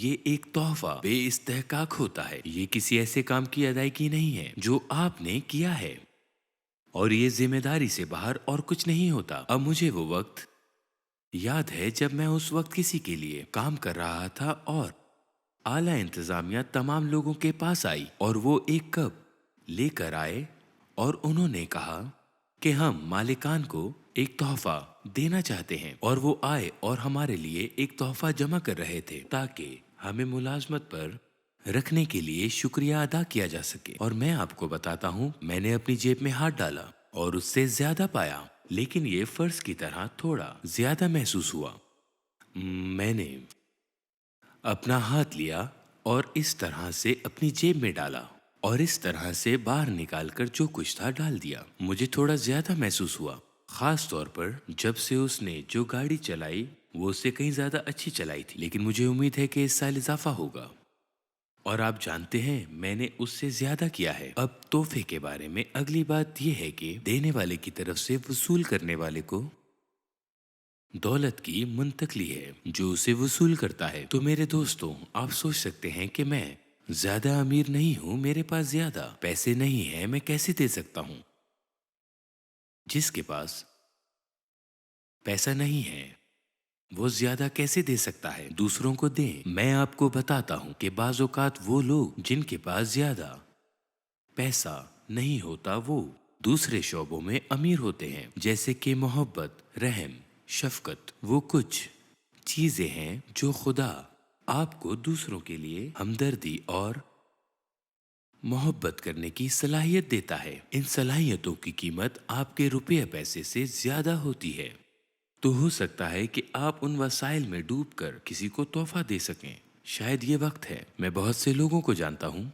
یہ ایک تحفہ بے استحقاق ہوتا ہے. یہ کسی ایسے کام کی ادائیگی نہیں ہے جو آپ نے کیا ہے، اور یہ ذمہ داری سے باہر اور کچھ نہیں ہوتا. اب مجھے وہ وقت یاد ہے جب میں اس وقت کسی کے لیے کام کر رہا تھا اور اعلی انتظامیہ تمام لوگوں کے پاس آئی اور وہ ایک کپ لے کر آئے اور انہوں نے کہا کہ ہم مالکان کو ایک تحفہ دینا چاہتے ہیں، اور وہ آئے اور ہمارے لیے ایک تحفہ جمع کر رہے تھے تاکہ ہمیں ملازمت پر رکھنے کے لیے شکریہ ادا کیا جا سکے. اور میں آپ کو بتاتا ہوں، میں نے اپنی جیب میں ہاتھ ڈالا اور اس سے زیادہ پایا، لیکن یہ فرض کی طرح تھوڑا زیادہ محسوس ہوا. میں نے اپنا ہاتھ لیا اور اس طرح سے اپنی جیب میں ڈالا اور اس طرح سے باہر نکال کر جو کچھ تھا ڈال دیا. مجھے تھوڑا زیادہ محسوس ہوا، خاص طور پر جب سے اس نے جو گاڑی چلائی وہ اس سے کہیں زیادہ اچھی چلائی تھی، لیکن مجھے امید ہے کہ اس سال اضافہ ہوگا. اور آپ جانتے ہیں میں نے اس سے زیادہ کیا ہے. اب تحفے کے بارے میں اگلی بات یہ ہے کہ دینے والے کی طرف سے وصول کرنے والے کو دولت کی منتقلی ہے جو اسے وصول کرتا ہے. تو میرے دوستوں، آپ سوچ سکتے ہیں کہ میں زیادہ امیر نہیں ہوں، میرے پاس زیادہ پیسے نہیں ہیں، میں کیسے دے سکتا ہوں؟ جس کے پاس پیسہ نہیں ہے وہ زیادہ کیسے دے سکتا ہے؟ دوسروں کو دیں. میں آپ کو بتاتا ہوں کہ بعض اوقات وہ لوگ جن کے پاس زیادہ پیسہ نہیں ہوتا وہ دوسرے شعبوں میں امیر ہوتے ہیں، جیسے کہ محبت، رحم، شفقت. وہ کچھ چیزیں ہیں جو خدا آپ کو دوسروں کے لیے ہمدردی اور محبت کرنے کی صلاحیت دیتا ہے. ان صلاحیتوں کی قیمت آپ کے روپے پیسے سے زیادہ ہوتی ہے. تو ہو سکتا ہے کہ آپ ان وسائل میں ڈوب کر کسی کو تحفہ دے سکیں. شاید یہ وقت ہے. میں بہت سے لوگوں کو جانتا ہوں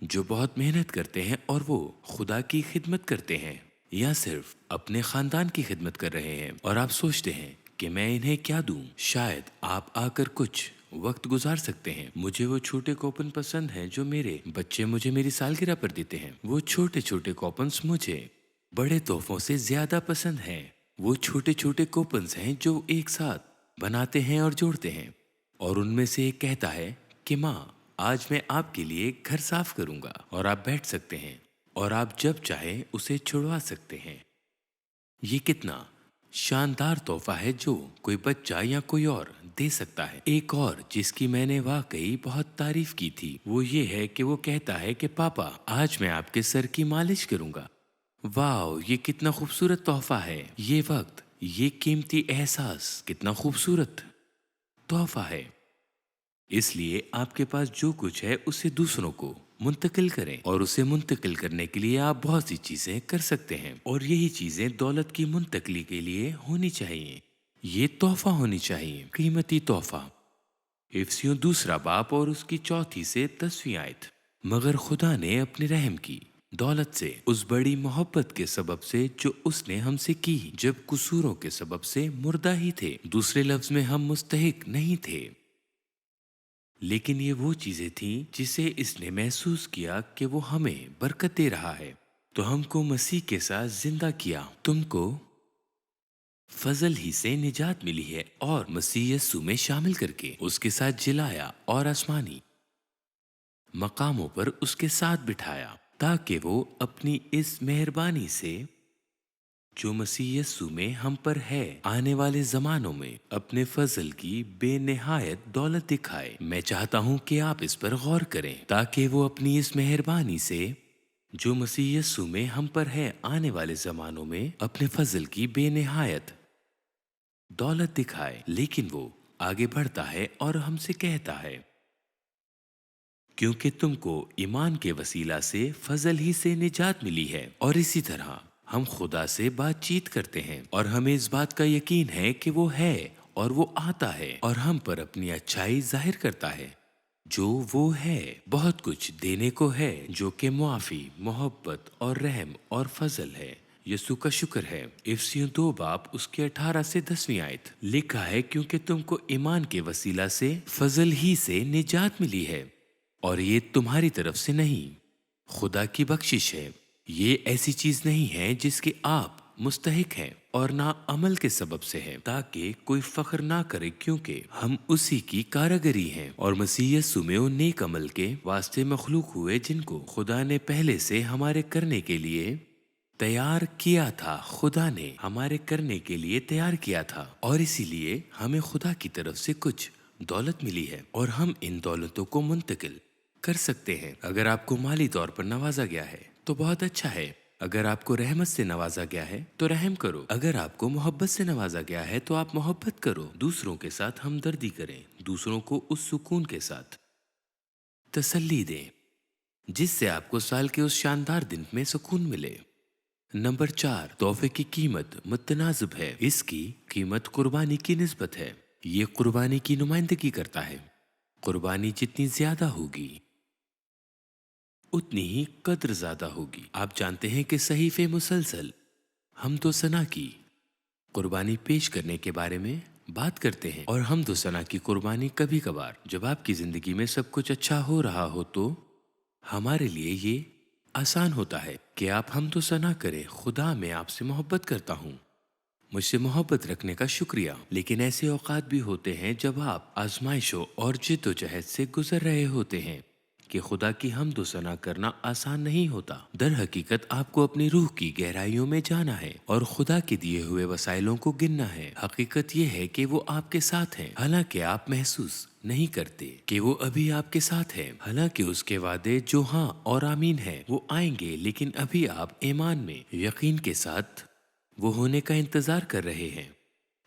جو بہت محنت کرتے ہیں اور وہ خدا کی خدمت کرتے ہیں یا صرف اپنے خاندان کی خدمت کر رہے ہیں، اور آپ سوچتے ہیں کہ میں انہیں کیا دوں. شاید آپ آ کر کچھ وقت گزار سکتے ہیں. مجھے وہ چھوٹے کوپن پسند ہیں جو میرے بچے مجھے میری سالگرہ پر دیتے ہیں. وہ چھوٹے چھوٹے کوپنز مجھے بڑے تحفوں سے زیادہ پسند ہیں. وہ چھوٹے چھوٹے کوپنز ہیں جو ایک ساتھ بناتے ہیں اور جوڑتے ہیں، اور ان میں سے ایک کہتا ہے کہ ماں آج میں آپ کے لیے گھر صاف کروں گا، اور آپ بیٹھ سکتے ہیں اور آپ جب چاہیں اسے چھڑوا سکتے ہیں. یہ کتنا شاندار تحفہ ہے جو کوئی بچہ یا کوئی اور دے سکتا ہے. ایک اور جس کی میں نے واقعی بہت تعریف کی تھی وہ یہ ہے کہ وہ کہتا ہے کہ پاپا آج میں آپ کے سر کی مالش کروں گا. واو، یہ کتنا خوبصورت تحفہ ہے. یہ وقت، یہ قیمتی احساس کتنا خوبصورت تحفہ ہے. اس لیے آپ کے پاس جو کچھ ہے اسے دوسروں کو منتقل کریں، اور اسے منتقل کرنے کے لیے آپ بہت سی چیزیں کر سکتے ہیں، اور یہی چیزیں دولت کی منتقلی کے لیے ہونی چاہیے. یہ تحفہ ہونی چاہیے، قیمتی تحفہ. افسیوں 2 باب اور اس کی 4 سے 10 آیت. مگر خدا نے اپنے رحم کی دولت سے، اس بڑی محبت کے سبب سے جو اس نے ہم سے کی جب قصوروں کے سبب سے مردہ ہی تھے، دوسرے لفظ میں ہم مستحق نہیں تھے، لیکن یہ وہ چیزیں تھیں جسے اس نے محسوس کیا کہ وہ ہمیں برکت دے رہا ہے، تو ہم کو مسیح کے ساتھ زندہ کیا. تم کو فضل ہی سے نجات ملی ہے اور مسیح یسوع میں شامل کر کے اس کے ساتھ جلایا اور آسمانی مقاموں پر اس کے ساتھ بٹھایا، تاکہ وہ اپنی اس مہربانی سے جو مسیح یسوع میں ہم پر ہے آنے والے زمانوں میں اپنے فضل کی بے نہایت دولت دکھائے. میں چاہتا ہوں کہ آپ اس پر غور کریں تاکہ وہ اپنی اس مہربانی سے جو مسیح یسوع میں ہم پر ہے آنے والے زمانوں میں اپنے فضل کی بے نہایت دولت دکھائے. لیکن وہ آگے بڑھتا ہے اور ہم سے کہتا ہے کیونکہ تم کو ایمان کے وسیلہ سے فضل ہی سے نجات ملی ہے، اور اسی طرح ہم خدا سے بات چیت کرتے ہیں اور ہمیں اس بات کا یقین ہے کہ وہ ہے اور وہ آتا ہے اور ہم پر اپنی اچھائی ظاہر کرتا ہے جو وہ ہے. بہت کچھ دینے کو ہے جو کہ معافی، محبت اور رحم اور فضل ہے. یسوع کا شکر ہے. افسیوں 2 باب اس کے 18 سے 10 آیت لکھا ہے کیونکہ تم کو ایمان کے وسیلہ سے فضل ہی سے نجات ملی ہے، اور یہ تمہاری طرف سے نہیں، خدا کی بخشش ہے. یہ ایسی چیز نہیں ہے جس کے آپ مستحق ہیں اور نہ عمل کے سبب سے ہیں، تاکہ کوئی فخر نہ کرے، کیونکہ ہم اسی کی کاریگری ہیں اور مسیح یسوع میں ان نیک عمل کے واسطے مخلوق ہوئے جن کو خدا نے پہلے سے ہمارے کرنے کے لیے تیار کیا تھا۔ خدا نے ہمارے کرنے کے لیے تیار کیا تھا، اور اسی لیے ہمیں خدا کی طرف سے کچھ دولت ملی ہے اور ہم ان دولتوں کو منتقل کر سکتے ہیں۔ اگر آپ کو مالی طور پر نوازا گیا ہے تو بہت اچھا ہے، اگر آپ کو رحمت سے نوازا گیا ہے تو رحم کرو، اگر آپ کو محبت سے نوازا گیا ہے تو آپ محبت کرو، دوسروں کے ساتھ ہمدردی کریں، دوسروں کو اس سکون کے ساتھ تسلی دیں جس سے آپ کو سال کے اس شاندار دن میں سکون ملے۔ نمبر 4، تحفے کی قیمت متناسب ہے۔ اس کی قیمت قربانی کی نسبت ہے۔ یہ قربانی کی نمائندگی کرتا ہے۔ قربانی جتنی زیادہ ہوگی اتنی ہی قدر زیادہ ہوگی۔ آپ جانتے ہیں کہ صحیفے مسلسل حمد و ثنا کی قربانی پیش کرنے کے بارے میں بات کرتے ہیں، اور حمد و ثنا کی قربانی کبھی کبھار جب آپ کی زندگی میں سب کچھ اچھا ہو رہا ہو تو ہمارے لیے یہ آسان ہوتا ہے کہ آپ حمد و ثنا کریں، خدا میں آپ سے محبت کرتا ہوں، مجھ سے محبت رکھنے کا شکریہ۔ لیکن ایسے اوقات بھی ہوتے ہیں جب آپ آزمائشوں اور جد و جہد سے گزر رہے ہوتے ہیں کہ خدا کی حمد و ثنا کرنا آسان نہیں ہوتا۔ در حقیقت آپ کو اپنی روح کی گہرائیوں میں جانا ہے اور خدا کے دیے ہوئے وسائلوں کو گننا ہے۔ حقیقت یہ ہے کہ وہ آپ کے ساتھ ہیں، حالانکہ آپ محسوس نہیں کرتے کہ وہ ابھی آپ کے ساتھ ہیں، حالانکہ اس کے وعدے جو ہاں اور آمین ہیں وہ آئیں گے، لیکن ابھی آپ ایمان میں یقین کے ساتھ وہ ہونے کا انتظار کر رہے ہیں۔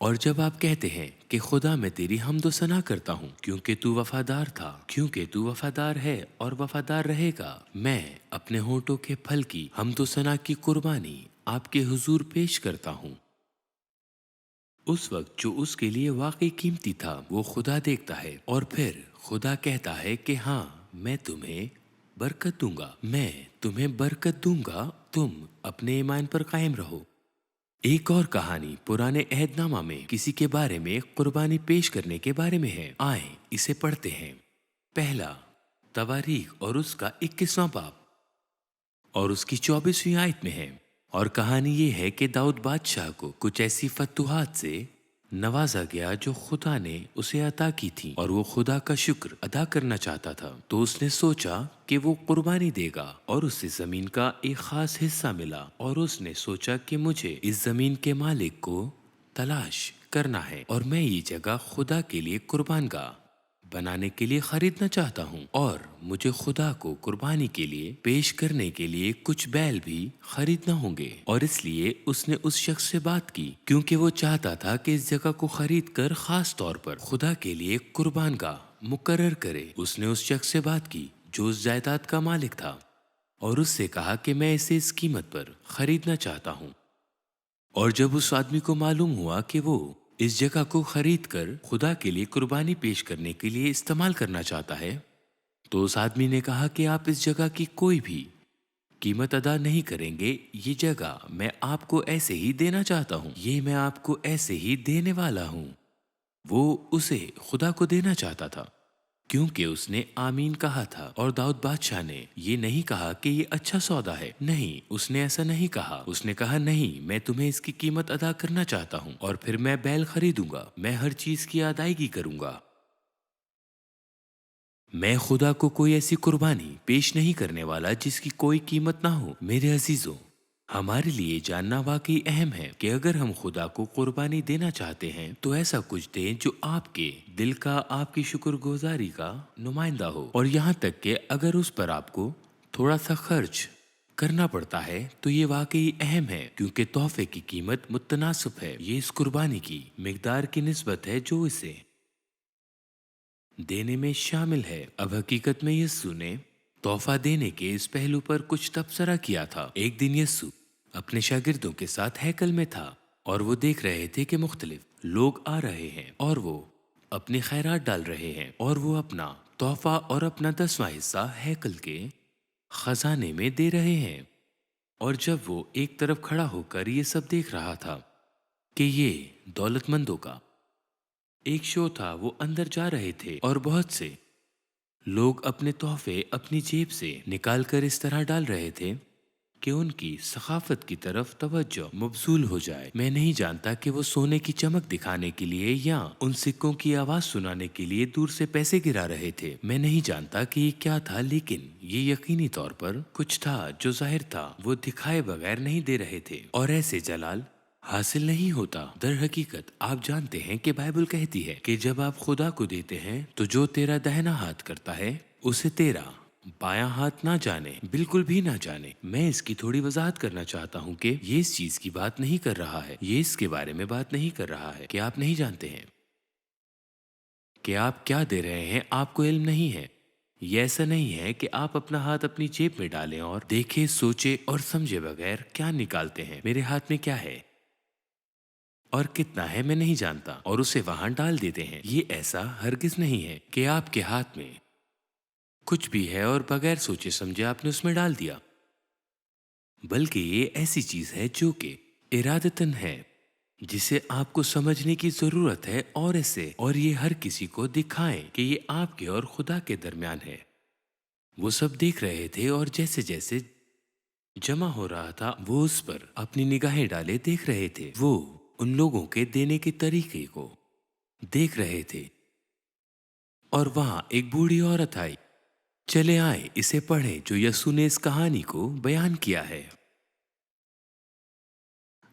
اور جب آپ کہتے ہیں کہ خدا میں تیری حمد و ثنا کرتا ہوں کیونکہ تو وفادار تھا، کیونکہ تو وفادار ہے اور وفادار رہے گا، میں اپنے ہونٹوں کے پھل کی حمد و ثنا کی قربانی آپ کے حضور پیش کرتا ہوں۔ اس وقت جو اس کے لیے واقعی قیمتی تھا وہ خدا دیکھتا ہے، اور پھر خدا کہتا ہے کہ ہاں میں تمہیں برکت دوں گا، میں تمہیں برکت دوں گا، تم اپنے ایمان پر قائم رہو۔ ایک اور کہانی پرانے عہد نامہ میں کسی کے بارے میں قربانی پیش کرنے کے بارے میں ہے۔ آئیں اسے پڑھتے ہیں۔ پہلا تواریخ اور اس کا 21واں باب اور اس کی 24ویں آیت میں ہے، اور کہانی یہ ہے کہ داؤد بادشاہ کو کچھ ایسی فتوحات سے نوازا گیا جو خدا نے اسے عطا کی تھی، اور وہ خدا کا شکر ادا کرنا چاہتا تھا، تو اس نے سوچا کہ وہ قربانی دے گا، اور اسے زمین کا ایک خاص حصہ ملا، اور اس نے سوچا کہ مجھے اس زمین کے مالک کو تلاش کرنا ہے اور میں یہ جگہ خدا کے لیے قربان گاہ بنانے کے لیے خریدنا چاہتا ہوں، اور مجھے خدا کو قربانی کے لیے پیش کرنے کے لیے کچھ بیل بھی خریدنا ہوں گے۔ اور اس لیے اس نے اس شخص سے بات کی، کیونکہ وہ چاہتا تھا کہ اس جگہ کو خرید کر خاص طور پر خدا کے لیے قربان گاہ مقرر کرے۔ اس نے اس شخص سے بات کی جو اس جائیداد کا مالک تھا، اور اس سے کہا کہ میں اسے اس قیمت پر خریدنا چاہتا ہوں۔ اور جب اس آدمی کو معلوم ہوا کہ وہ اس جگہ کو خرید کر خدا کے لیے قربانی پیش کرنے کے لیے استعمال کرنا چاہتا ہے، تو اس آدمی نے کہا کہ آپ اس جگہ کی کوئی بھی قیمت ادا نہیں کریں گے، یہ جگہ میں آپ کو ایسے ہی دینا چاہتا ہوں، یہ میں آپ کو ایسے ہی دینے والا ہوں۔ وہ اسے خدا کو دینا چاہتا تھا کیونکہ اس نے آمین کہا تھا، اور داؤد بادشاہ نے یہ نہیں کہا کہ یہ اچھا سودا ہے، نہیں، اس نے ایسا نہیں کہا۔ اس نے کہا نہیں، میں تمہیں اس کی قیمت ادا کرنا چاہتا ہوں، اور پھر میں بیل خریدوں گا، میں ہر چیز کی ادائیگی کروں گا۔ میں خدا کو کوئی ایسی قربانی پیش نہیں کرنے والا جس کی کوئی قیمت نہ ہو۔ میرے عزیزوں، ہمارے لیے جاننا واقعی اہم ہے کہ اگر ہم خدا کو قربانی دینا چاہتے ہیں تو ایسا کچھ دیں جو آپ کے دل کا، آپ کی شکر گزاری کا نمائندہ ہو، اور یہاں تک کہ اگر اس پر آپ کو تھوڑا سا خرچ کرنا پڑتا ہے تو یہ واقعی اہم ہے، کیونکہ تحفے کی قیمت متناسب ہے۔ یہ اس قربانی کی مقدار کی نسبت ہے جو اسے دینے میں شامل ہے۔ اب حقیقت میں یسوع نے تحفہ دینے کے اس پہلو پر کچھ تبصرہ کیا تھا۔ ایک دن یسوع اپنے شاگردوں کے ساتھ ہیکل میں تھا، اور وہ دیکھ رہے تھے کہ مختلف لوگ آ رہے ہیں اور وہ اپنے خیرات ڈال رہے ہیں، اور وہ اپنا تحفہ اور اپنا 10واں حصہ ہیکل کے خزانے میں دے رہے ہیں۔ اور جب وہ ایک طرف کھڑا ہو کر یہ سب دیکھ رہا تھا کہ یہ دولت مندوں کا ایک شو تھا، وہ اندر جا رہے تھے، اور بہت سے لوگ اپنے تحفے اپنی جیب سے نکال کر اس طرح ڈال رہے تھے کہ ان کی ثقافت کی طرف توجہ مبذول ہو جائے۔ میں نہیں جانتا کہ وہ سونے کی چمک دکھانے کے لیے یا ان سکوں کی آواز سنانے کے لیے دور سے پیسے گرا رہے تھے۔ میں نہیں جانتا کہ یہ کیا تھا، لیکن یہ یقینی طور پر کچھ تھا جو ظاہر تھا، وہ دکھائے بغیر نہیں دے رہے تھے، اور ایسے جلال حاصل نہیں ہوتا۔ در حقیقت آپ جانتے ہیں کہ بائبل کہتی ہے کہ جب آپ خدا کو دیتے ہیں تو جو تیرا دہنا ہاتھ کرتا ہے اسے تیرا بایاں ہاتھ نہ جانے، بالکل بھی نہ جانے۔ میں اس کی تھوڑی وضاحت کرنا چاہتا ہوں کہ یہ اس چیز کی بات نہیں کر رہا ہے، یہ اس کے بارے میں بات نہیں کر رہا ہے کہ آپ نہیں جانتے ہیں کہ آپ کیا دے رہے ہیں، آپ کو علم نہیں ہے۔ یہ ایسا نہیں ہے کہ آپ اپنا ہاتھ اپنی جیب میں ڈالیں اور دیکھے، سوچے اور سمجھے بغیر کیا نکالتے ہیں، میرے ہاتھ میں کیا ہے اور کتنا ہے میں نہیں جانتا، اور اسے وہاں ڈال دیتے ہیں۔ یہ ایسا ہرگز نہیں ہے کہ آپ کے ہاتھ میں کچھ بھی ہے اور بغیر سوچے سمجھے آپ نے اس میں ڈال دیا، بلکہ یہ ایسی چیز ہے جو کہ ارادتاً ہے، جسے آپ کو سمجھنے کی ضرورت ہے، اور اسے اور یہ ہر کسی کو دکھائیں کہ یہ آپ کے اور خدا کے درمیان ہے۔ وہ سب دیکھ رہے تھے، اور جیسے جیسے جمع ہو رہا تھا وہ اس پر اپنی نگاہیں ڈالے دیکھ رہے تھے، وہ ان لوگوں کے دینے کے طریقے کو دیکھ رہے تھے۔ اور وہاں ایک بوڑھی عورت آئی۔ چلے آئیں اسے پڑھیں جو یسوع نے اس کہانی کو بیان کیا ہے۔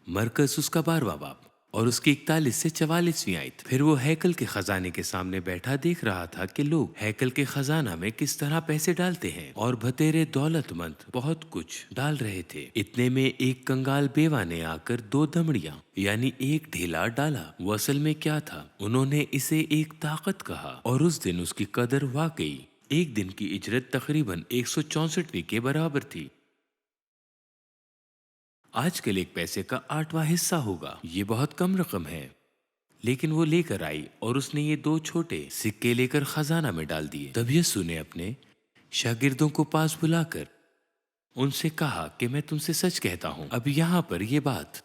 مرکز اس کا 12واں باب اور اس کی 41 سے 44ویں آیت۔ پھر وہ ہیکل کے خزانے کے سامنے بیٹھا دیکھ رہا تھا کہ لوگ ہیکل کے خزانہ میں کس طرح پیسے ڈالتے ہیں، اور بتیرے دولت مند بہت کچھ ڈال رہے تھے۔ اتنے میں ایک کنگال بیوہ نے آ کر 2 دمڑیاں یعنی ایک ڈھیلا ڈالا۔ وہ اصل میں کیا تھا؟ انہوں نے اسے ایک طاقت کہا، اور اس دن اس کی قدر واقعی ایک دن کی اجرت تقریباً 164 کے برابر تھی۔ آج کل ایک پیسے کا 8واں حصہ ہوگا، یہ بہت کم رقم ہے، لیکن وہ لے کر آئی اور اس نے یہ 2 چھوٹے سکے لے کر خزانہ میں ڈال دیے۔ تب یسوع نے اپنے شاگردوں کو پاس بلا کر ان سے کہا کہ میں تم سے سچ کہتا ہوں۔ اب یہاں پر یہ بات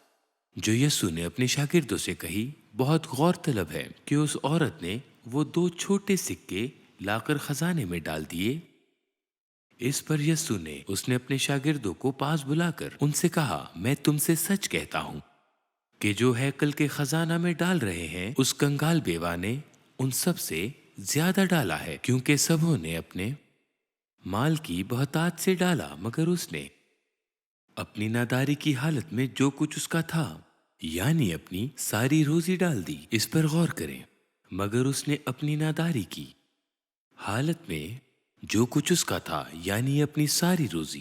جو یسوع نے اپنے شاگردوں سے کہی بہت غور طلب ہے کہ اس عورت نے وہ 2 چھوٹے سکے لا کر خزانے میں ڈال دیے۔ اس پر یسوع نے اپنے شاگردوں کو پاس بلا کر ان سے کہا، میں تم سے سچ کہتا ہوں کہ جو ہیکل کے خزانہ میں ڈال رہے ہیں اس کنگال بیوہ نے ان سب سے زیادہ ڈالا ہے، کیونکہ سبوں نے اپنے مال کی بہتات سے ڈالا، مگر اس نے اپنی ناداری کی حالت میں جو کچھ اس کا تھا یعنی اپنی ساری روزی ڈال دی۔ اس پر غور کریں، مگر اس نے اپنی ناداری کی حالت میں جو کچھ اس کا تھا یعنی اپنی ساری روزی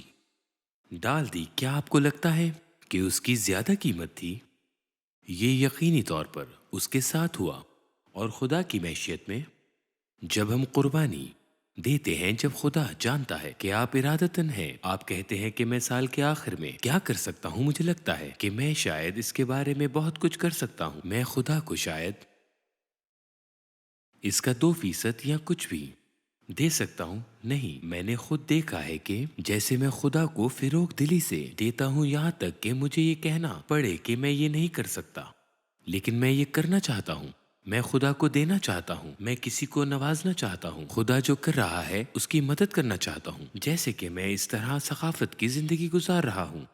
ڈال دی۔ کیا آپ کو لگتا ہے کہ اس کی زیادہ قیمت تھی؟ یہ یقینی طور پر اس کے ساتھ ہوا، اور خدا کی معیشت میں جب ہم قربانی دیتے ہیں، جب خدا جانتا ہے کہ آپ ارادتاً ہیں، آپ کہتے ہیں کہ میں سال کے آخر میں کیا کر سکتا ہوں، مجھے لگتا ہے کہ میں شاید اس کے بارے میں بہت کچھ کر سکتا ہوں، میں خدا کو شاید اس کا 2% یا کچھ بھی دے سکتا ہوں۔ نہیں، میں نے خود دیکھا ہے کہ جیسے میں خدا کو فروغ دلی سے دیتا ہوں، یہاں تک کہ مجھے یہ کہنا پڑے کہ میں یہ نہیں کر سکتا، لیکن میں یہ کرنا چاہتا ہوں، میں خدا کو دینا چاہتا ہوں، میں کسی کو نوازنا چاہتا ہوں، خدا جو کر رہا ہے اس کی مدد کرنا چاہتا ہوں، جیسے کہ میں اس طرح ثقافت کی زندگی گزار رہا ہوں۔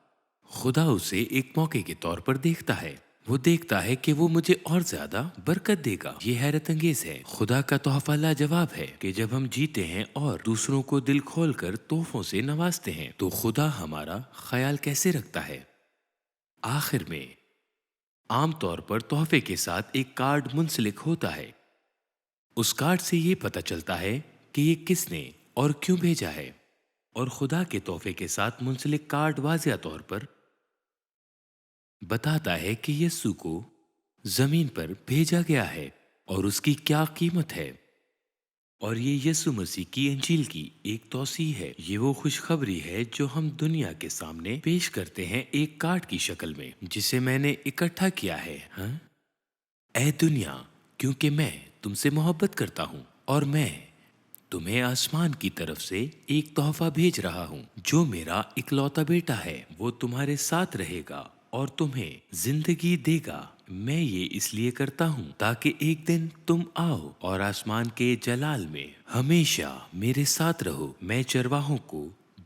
خدا اسے ایک موقع کے طور پر دیکھتا ہے، وہ دیکھتا ہے کہ وہ مجھے اور زیادہ برکت دے گا۔ یہ حیرت انگیز ہے، خدا کا تحفہ لاجواب ہے کہ جب ہم جیتے ہیں اور دوسروں کو دل کھول کر تحفوں سے نوازتے ہیں تو خدا ہمارا خیال کیسے رکھتا ہے۔ آخر میں عام طور پر تحفے کے ساتھ ایک کارڈ منسلک ہوتا ہے۔ اس کارڈ سے یہ پتہ چلتا ہے کہ یہ کس نے اور کیوں بھیجا ہے، اور خدا کے تحفے کے ساتھ منسلک کارڈ واضح طور پر بتاتا ہے کہ یسوع کو زمین پر بھیجا گیا ہے اور اس کی کیا قیمت ہے، اور یہ یسوع مسیح کی انجیل کی ایک توسیع ہے۔ یہ وہ خوشخبری ہے جو ہم دنیا کے سامنے پیش کرتے ہیں ایک کارڈ کی شکل میں جسے میں نے اکٹھا کیا ہے۔ اے دنیا، کیونکہ میں تم سے محبت کرتا ہوں اور میں تمہیں آسمان کی طرف سے ایک تحفہ بھیج رہا ہوں جو میرا اکلوتا بیٹا ہے، وہ تمہارے ساتھ رہے گا اور تمہیں زندگی دے گا۔ میں یہ اس لیے کرتا ہوں تاکہ ایک دن تم آؤ اور آسمان کے جلال میں ہمیشہ میرے ساتھ رہو۔ میں چرواہوں کو